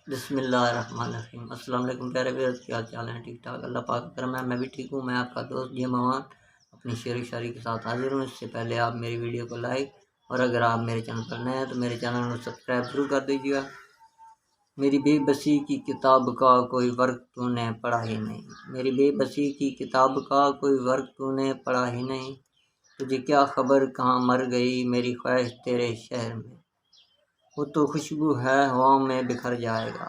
بسم اللہ الرحمن الرحیم۔ السلام علیکم پیارے ویورز، کیا چال ہیں؟ ٹھیک ٹھاک، اللہ پاک کا کرم ہے، میں بھی ٹھیک ہوں۔ میں آپ کا دوست جی موان اپنی شعر و شاعری کے ساتھ حاضر ہوں۔ اس سے پہلے آپ میری ویڈیو کو لائک اور اگر آپ میرے چینل پر نئے ہیں تو میرے چینل کو سبسکرائب ضرور کر دیجیے گا۔ میری بے بسی کی کتاب کا کوئی ورق تو نے پڑھا ہی نہیں، میری بے بسی کی کتاب کا کوئی ورق تو نے پڑھا ہی نہیں، تجھے کیا خبر کہاں مر گئی میری خواہش تیرے شہر میں، وہ تو خوشبو ہے ہواؤں میں بکھر جائے گا،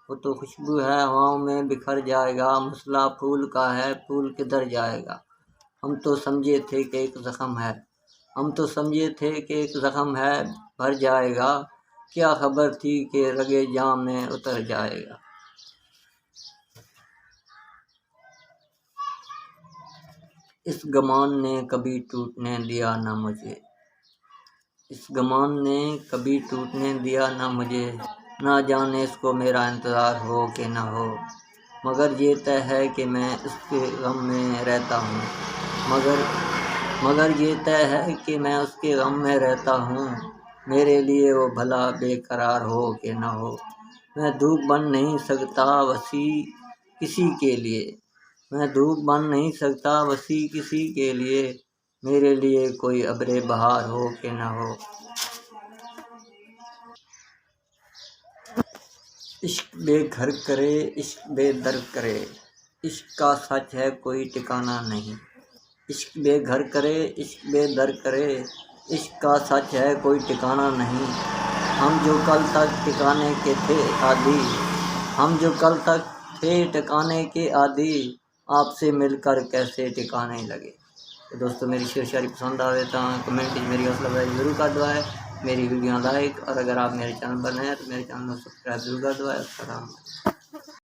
وہ تو خوشبو ہے ہواؤں میں بکھر جائے گا، مسئلہ پھول کا ہے پھول کدھر جائے گا، ہم تو سمجھے تھے کہ ایک زخم ہے، ہم تو سمجھے تھے کہ ایک زخم ہے بھر جائے گا، کیا خبر تھی کہ رگے جام میں اتر جائے گا۔ اس گمان نے کبھی ٹوٹنے دیا نہ مجھے، اس گمان نے کبھی ٹوٹنے دیا نہ مجھے، نہ جانے اس کو میرا انتظار ہو کہ نہ ہو، مگر یہ طے ہے کہ میں اس کے غم میں رہتا ہوں، مگر یہ طے ہے کہ میں اس کے غم میں رہتا ہوں، میرے لیے وہ بھلا بے قرار ہو کہ نہ ہو، میں دھوپ بن نہیں سکتا وسیع کسی کے لیے، میں دھوپ بن نہیں سکتا وسیع کسی کے لیے، میرے لیے کوئی ابر بہار ہو کہ نہ ہو۔ عشق بے گھر کرے عشق بے در کرے، عشق کا سچ ہے کوئی ٹھکانہ نہیں، عشق بے گھر کرے عشق بے در کرے، عشق کا سچ ہے کوئی ٹھکانہ نہیں، ہم جو کل تک ٹھکانے کے تھے عادی، ہم جو کل تک تھے ٹھکانے کے عادی، آپ سے مل کر کیسے ٹھکانے لگے۔ تو دوستو میری شعر شاعری پسند آئے تو کمنٹ میری حوصلہ افزائی ضرور کر دو ہے، میری ویڈیو لائک اور اگر آپ میرے چینل پر نئے ہیں تو میرے چینل کو سبسکرائب ضرور کر دو ہے۔ السلام علیکم۔